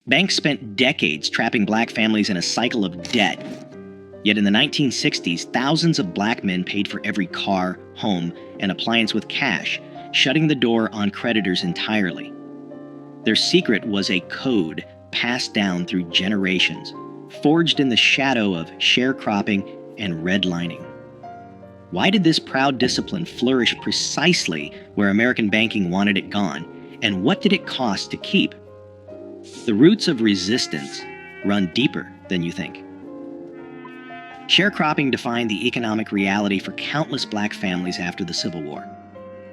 Banks spent decades trapping black families in a cycle of debt. Yet in the 1960s, thousands of black men paid for every car, home, and appliance with cash, shutting the door on creditors entirely. Their secret was a code passed down through generations, forged in the shadow of sharecropping and redlining. Why did this proud discipline flourish precisely where American banking wanted it gone, and what did it cost to keep? The roots of resistance run deeper than you think. Sharecropping defined the economic reality for countless black families after the Civil War.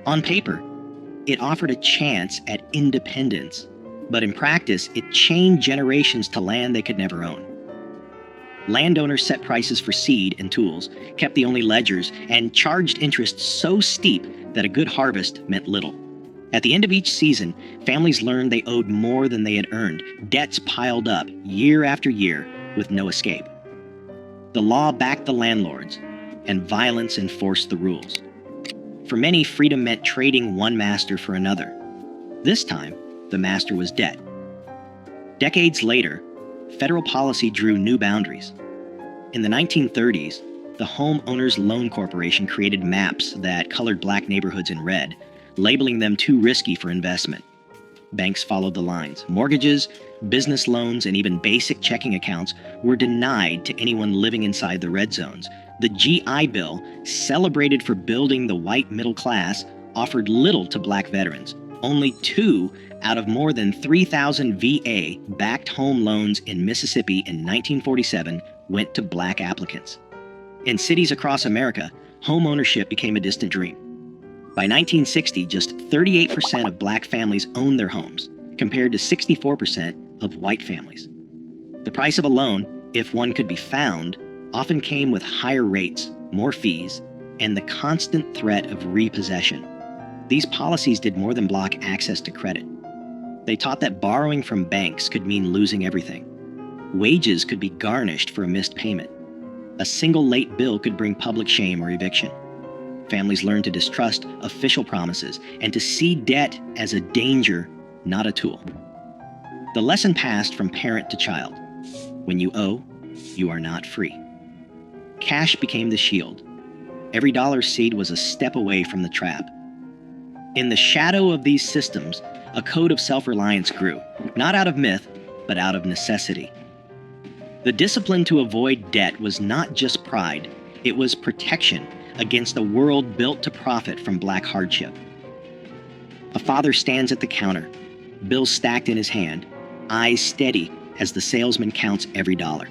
On paper, it offered a chance at independence, but in practice, it chained generations to land they could never own. Landowners set prices for seed and tools, kept the only ledgers, and charged interest so steep that a good harvest meant little. At the end of each season, families learned they owed more than they had earned. Debts piled up year after year with no escape. The law backed the landlords, and violence enforced the rules. For many, freedom meant trading one master for another. This time, the master was debt. Decades later, federal policy drew new boundaries. In the 1930s, the Home Owners Loan Corporation created maps that colored black neighborhoods in red, labeling them too risky for investment. Banks followed the lines. Mortgages, business loans, and even basic checking accounts were denied to anyone living inside the red zones. The GI Bill, celebrated for building the white middle class, offered little to black veterans. Only 2 out of more than 3,000 VA-backed home loans in Mississippi in 1947 went to black applicants. In cities across America, home ownership became a distant dream. By 1960, just 38% of black families owned their homes, compared to 64% of white families. The price of a loan, if one could be found, often came with higher rates, more fees, and the constant threat of repossession. These policies did more than block access to credit. They taught that borrowing from banks could mean losing everything. Wages could be garnished for a missed payment. A single late bill could bring public shame or eviction. Families learned to distrust official promises and to see debt as a danger, not a tool. The lesson passed from parent to child. When you owe, you are not free. Cash became the shield. Every dollar seed was a step away from the trap. In the shadow of these systems, a code of self-reliance grew, not out of myth, but out of necessity. The discipline to avoid debt was not just pride, it was protection against a world built to profit from black hardship. A father stands at the counter, bills stacked in his hand, eyes steady as the salesman counts every dollar.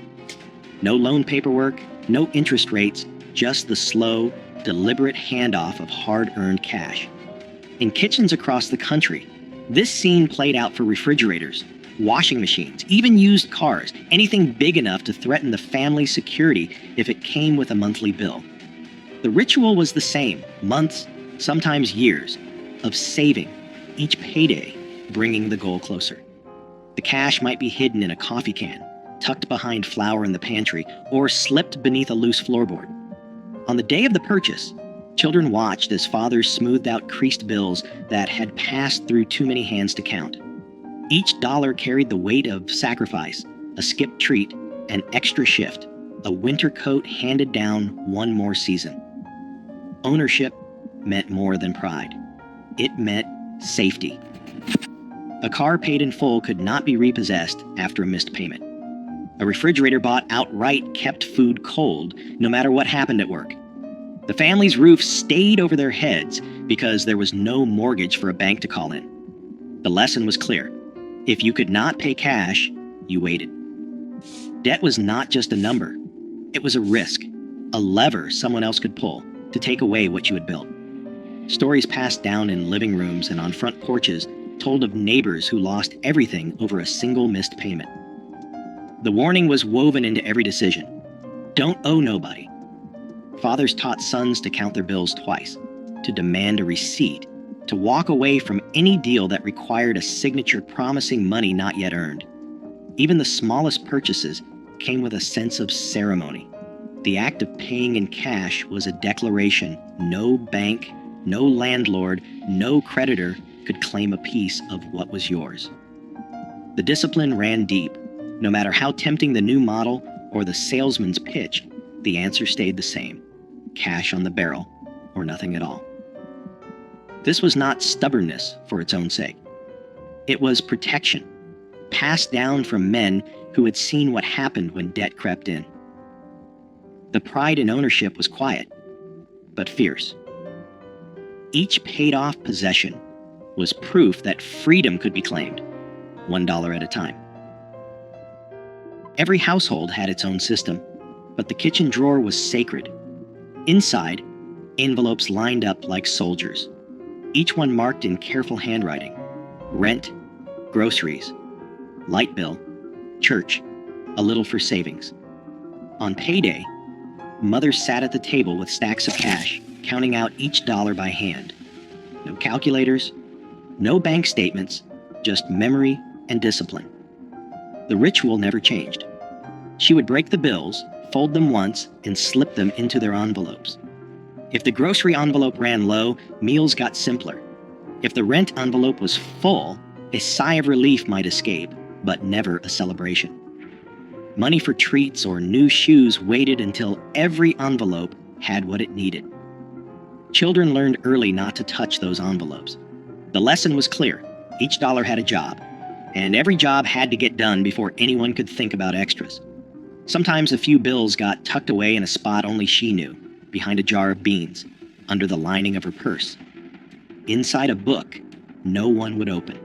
No loan paperwork, no interest rates, just the slow, deliberate handoff of hard-earned cash. In kitchens across the country, this scene played out for refrigerators, washing machines, even used cars, anything big enough to threaten the family's security if it came with a monthly bill. The ritual was the same, months, sometimes years, of saving, each payday bringing the goal closer. The cash might be hidden in a coffee can, tucked behind flour in the pantry, or slipped beneath a loose floorboard. On the day of the purchase, children watched as fathers smoothed out creased bills that had passed through too many hands to count. Each dollar carried the weight of sacrifice, a skipped treat, an extra shift, a winter coat handed down one more season. Ownership meant more than pride. It meant safety. A car paid in full could not be repossessed after a missed payment. A refrigerator bought outright kept food cold, no matter what happened at work. The family's roof stayed over their heads because there was no mortgage for a bank to call in. The lesson was clear. If you could not pay cash, you waited. Debt was not just a number. It was a risk, a lever someone else could pull to take away what you had built. Stories passed down in living rooms and on front porches told of neighbors who lost everything over a single missed payment. The warning was woven into every decision. Don't owe nobody. Fathers taught sons to count their bills twice, to demand a receipt, to walk away from any deal that required a signature promising money not yet earned. Even the smallest purchases came with a sense of ceremony. The act of paying in cash was a declaration no bank, no landlord, no creditor could claim a piece of what was yours. The discipline ran deep. No matter how tempting the new model or the salesman's pitch, the answer stayed the same: cash on the barrel or nothing at all. This was not stubbornness for its own sake. It was protection, passed down from men who had seen what happened when debt crept in. The pride in ownership was quiet, but fierce. Each paid-off possession was proof that freedom could be claimed, $1 at a time. Every household had its own system, but the kitchen drawer was sacred. Inside, envelopes lined up like soldiers, each one marked in careful handwriting: rent, groceries, light bill, church, a little for savings. On payday, mothers sat at the table with stacks of cash, counting out each dollar by hand. No calculators, no bank statements, just memory and discipline. The ritual never changed. She would break the bills, fold them once, and slip them into their envelopes. If the grocery envelope ran low, meals got simpler. If the rent envelope was full, a sigh of relief might escape, but never a celebration. Money for treats or new shoes waited until every envelope had what it needed. Children learned early not to touch those envelopes. The lesson was clear: each dollar had a job, and every job had to get done before anyone could think about extras. Sometimes a few bills got tucked away in a spot only she knew, behind a jar of beans, under the lining of her purse. Inside a book no one would open.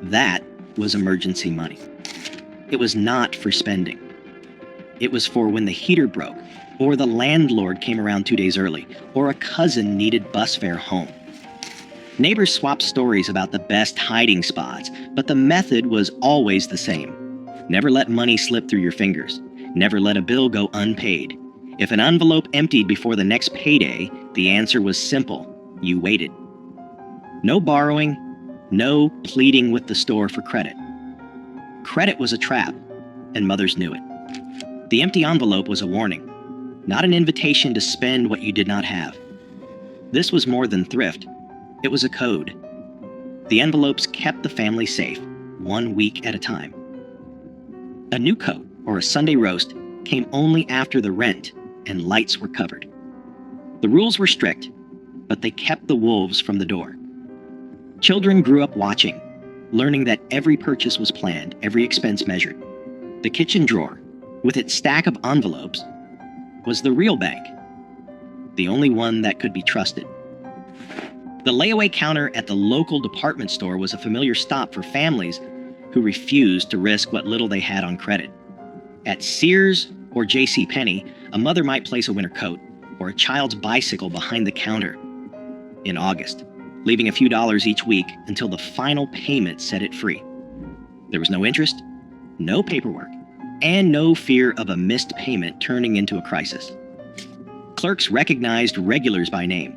That was emergency money. It was not for spending. It was for when the heater broke, or the landlord came around 2 days early, or a cousin needed bus fare home. Neighbors swapped stories about the best hiding spots, but the method was always the same. Never let money slip through your fingers. Never let a bill go unpaid. If an envelope emptied before the next payday, the answer was simple: you waited. No borrowing, no pleading with the store for credit. Credit was a trap, and mothers knew it. The empty envelope was a warning, not an invitation to spend what you did not have. This was more than thrift. It was a code. The envelopes kept the family safe, 1 week at a time. A new coat or a Sunday roast came only after the rent and lights were covered. The rules were strict, but they kept the wolves from the door. Children grew up watching, learning that every purchase was planned, every expense measured. The kitchen drawer, with its stack of envelopes, was the real bank, the only one that could be trusted. The layaway counter at the local department store was a familiar stop for families who refused to risk what little they had on credit. At Sears or JCPenney, a mother might place a winter coat or a child's bicycle behind the counter in August, leaving a few dollars each week until the final payment set it free. There was no interest, no paperwork, and no fear of a missed payment turning into a crisis. Clerks recognized regulars by name,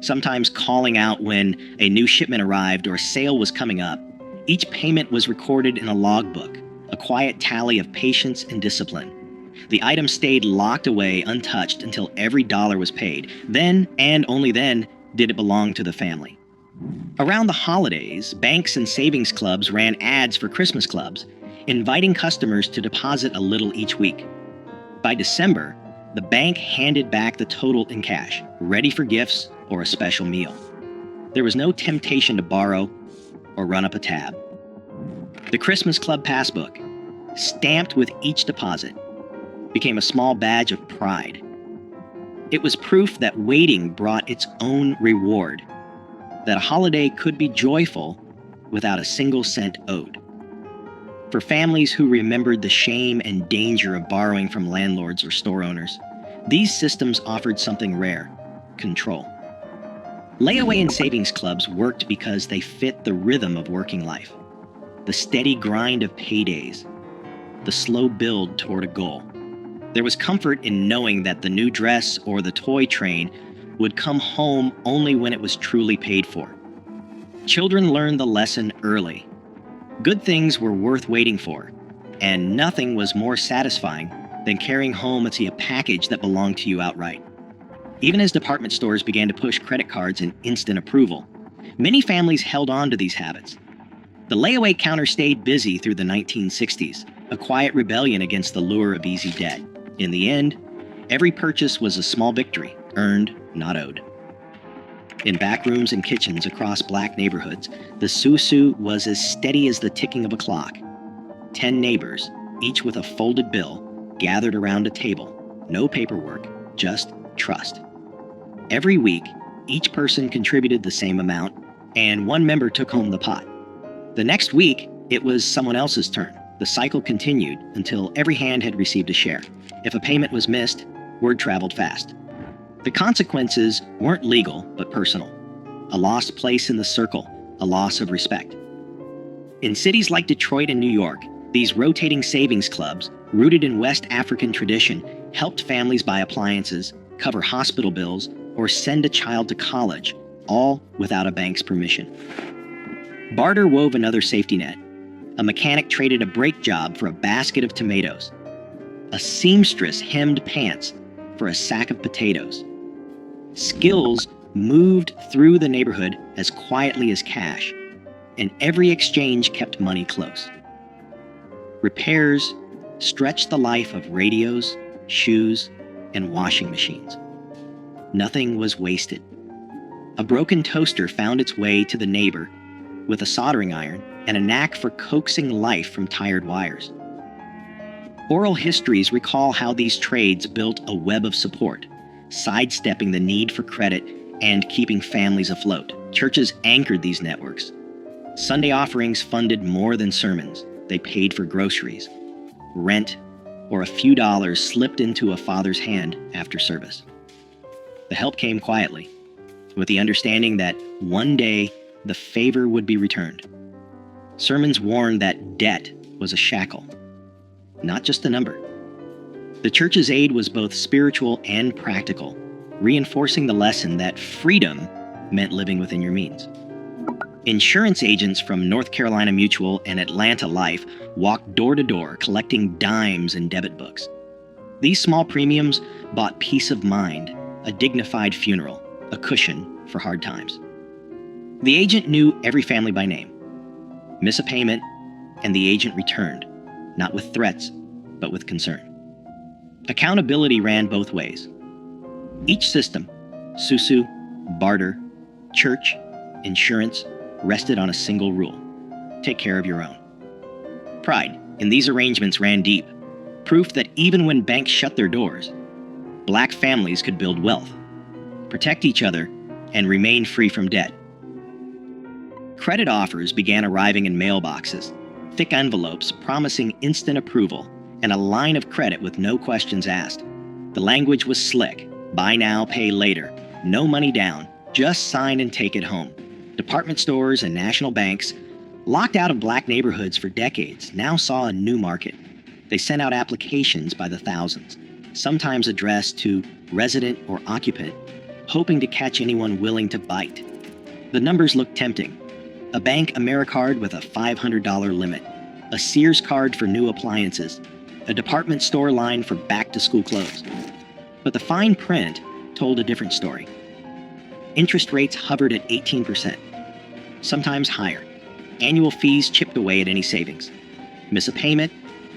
sometimes calling out when a new shipment arrived or a sale was coming up. Each payment was recorded in a logbook, a quiet tally of patience and discipline. The item stayed locked away untouched until every dollar was paid. Then, and only then, did it belong to the family. Around the holidays, banks and savings clubs ran ads for Christmas clubs, inviting customers to deposit a little each week. By December, the bank handed back the total in cash, ready for gifts or a special meal. There was no temptation to borrow or run up a tab. The Christmas Club passbook, stamped with each deposit, became a small badge of pride. It was proof that waiting brought its own reward, that a holiday could be joyful without a single cent owed. For families who remembered the shame and danger of borrowing from landlords or store owners, these systems offered something rare: control. Layaway and savings clubs worked because they fit the rhythm of working life, the steady grind of paydays, the slow build toward a goal. There was comfort in knowing that the new dress or the toy train would come home only when it was truly paid for. Children learned the lesson early. Good things were worth waiting for, and nothing was more satisfying than carrying home a package that belonged to you outright. Even as department stores began to push credit cards and instant approval, many families held on to these habits. The layaway counter stayed busy through the 1960s, a quiet rebellion against the lure of easy debt. In the end, every purchase was a small victory, earned, not owed. In back rooms and kitchens across black neighborhoods, the susu was as steady as the ticking of a clock. 10 neighbors, each with a folded bill, gathered around a table. No paperwork, just trust. Every week, each person contributed the same amount, and one member took home the pot. The next week, it was someone else's turn. The cycle continued until every hand had received a share. If a payment was missed, word traveled fast. The consequences weren't legal, but personal. A lost place in the circle, a loss of respect. In cities like Detroit and New York, these rotating savings clubs, rooted in West African tradition, helped families buy appliances, cover hospital bills, or send a child to college, all without a bank's permission. Barter wove another safety net. A mechanic traded a brake job for a basket of tomatoes. A seamstress hemmed pants for a sack of potatoes. Skills moved through the neighborhood as quietly as cash, and every exchange kept money close. Repairs stretched the life of radios, shoes, and washing machines. Nothing was wasted. A broken toaster found its way to the neighbor with a soldering iron and a knack for coaxing life from tired wires. Oral histories recall how these trades built a web of support, sidestepping the need for credit and keeping families afloat. Churches anchored these networks. Sunday offerings funded more than sermons. They paid for groceries, rent, or a few dollars slipped into a father's hand after service. The help came quietly, with the understanding that one day the favor would be returned. Sermons warned that debt was a shackle, not just a number. The church's aid was both spiritual and practical, reinforcing the lesson that freedom meant living within your means. Insurance agents from North Carolina Mutual and Atlanta Life walked door to door collecting dimes and debit books. These small premiums bought peace of mind, a dignified funeral, a cushion for hard times. The agent knew every family by name. Miss a payment, and the agent returned, not with threats, but with concern. Accountability ran both ways. Each system, susu, barter, church, insurance, rested on a single rule: take care of your own. Pride in these arrangements ran deep, proof that even when banks shut their doors, black families could build wealth, protect each other, and remain free from debt. Credit offers began arriving in mailboxes, thick envelopes promising instant approval, and a line of credit with no questions asked. The language was slick: buy now, pay later, no money down, just sign and take it home. Department stores and national banks, locked out of black neighborhoods for decades, now saw a new market. They sent out applications by the thousands, sometimes addressed to resident or occupant, hoping to catch anyone willing to bite. The numbers looked tempting: a bank AmeriCard with a $500 limit, a Sears card for new appliances, a department store line for back-to-school clothes. But the fine print told a different story. Interest rates hovered at 18%, sometimes higher. Annual fees chipped away at any savings. Miss a payment,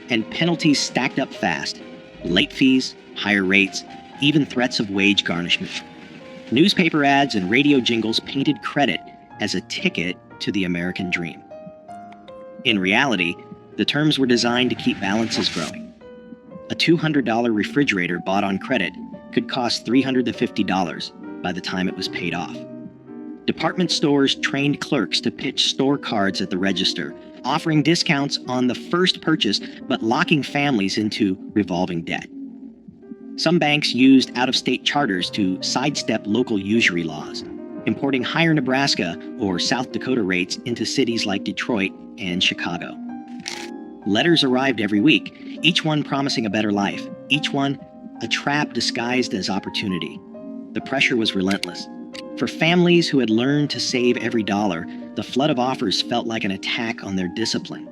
and penalties stacked up fast. Late fees, higher rates, even threats of wage garnishment. Newspaper ads and radio jingles painted credit as a ticket to the American dream. In reality, the terms were designed to keep balances growing. A $200 refrigerator bought on credit could cost $350 by the time it was paid off. Department stores trained clerks to pitch store cards at the register, offering discounts on the first purchase but locking families into revolving debt. Some banks used out-of-state charters to sidestep local usury laws, importing higher Nebraska or South Dakota rates into cities like Detroit and Chicago. Letters arrived every week, each one promising a better life, each one a trap disguised as opportunity. The pressure was relentless. For families who had learned to save every dollar, the flood of offers felt like an attack on their discipline.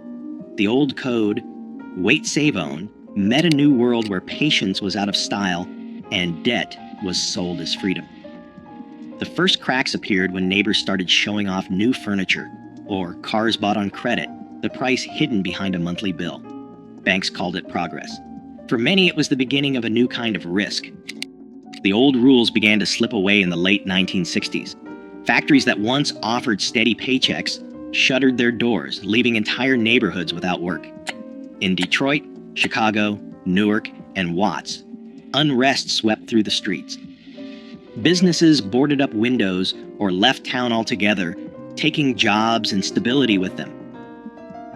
The old code, wait, save, own, met a new world where patience was out of style and debt was sold as freedom. The first cracks appeared when neighbors started showing off new furniture, or cars bought on credit, the price hidden behind a monthly bill. Banks called it progress. For many, it was the beginning of a new kind of risk. The old rules began to slip away in the late 1960s. Factories that once offered steady paychecks shuttered their doors, leaving entire neighborhoods without work. In Detroit, Chicago, Newark, and Watts, unrest swept through the streets. Businesses boarded up windows or left town altogether, taking jobs and stability with them.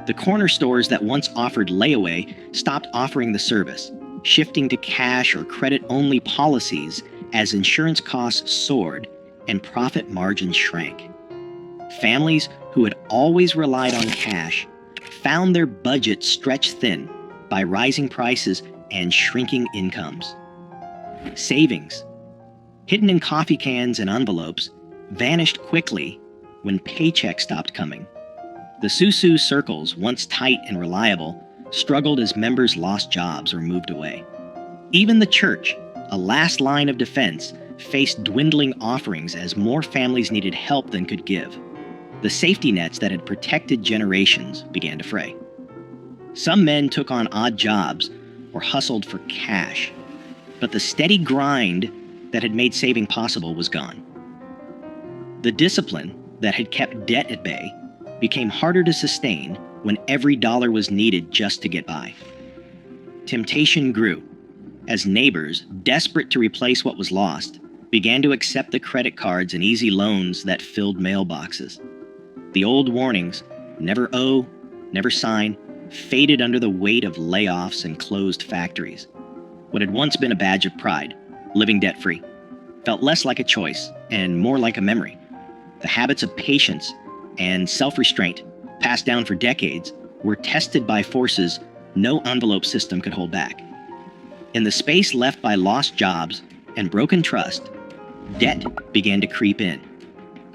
The corner stores that once offered layaway stopped offering the service, shifting to cash or credit-only policies as insurance costs soared and profit margins shrank. Families who had always relied on cash found their budget stretched thin by rising prices and shrinking incomes. Savings, hidden in coffee cans and envelopes, vanished quickly when paychecks stopped coming. The Susu circles, once tight and reliable, struggled as members lost jobs or moved away. Even the church, a last line of defense, faced dwindling offerings as more families needed help than could give. The safety nets that had protected generations began to fray. Some men took on odd jobs or hustled for cash, but the steady grind that had made saving possible was gone. The discipline that had kept debt at bay became harder to sustain when every dollar was needed just to get by. Temptation grew as neighbors, desperate to replace what was lost, began to accept the credit cards and easy loans that filled mailboxes. The old warnings, never owe, never sign, faded under the weight of layoffs and closed factories. What had once been a badge of pride, living debt-free, felt less like a choice and more like a memory. The habits of patience and self-restraint, passed down for decades, were tested by forces no envelope system could hold back. In the space left by lost jobs and broken trust, debt began to creep in,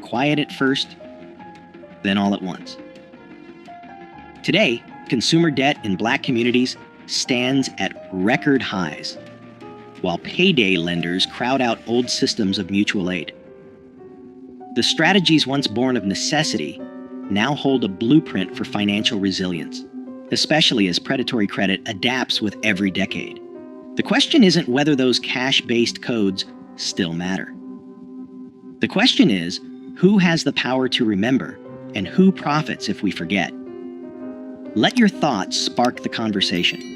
quiet at first, then all at once. Today, consumer debt in Black communities stands at record highs, while payday lenders crowd out old systems of mutual aid. The strategies once born of necessity now hold a blueprint for financial resilience, especially as predatory credit adapts with every decade. The question isn't whether those cash-based codes still matter. The question is, who has the power to remember and who profits if we forget? Let your thoughts spark the conversation.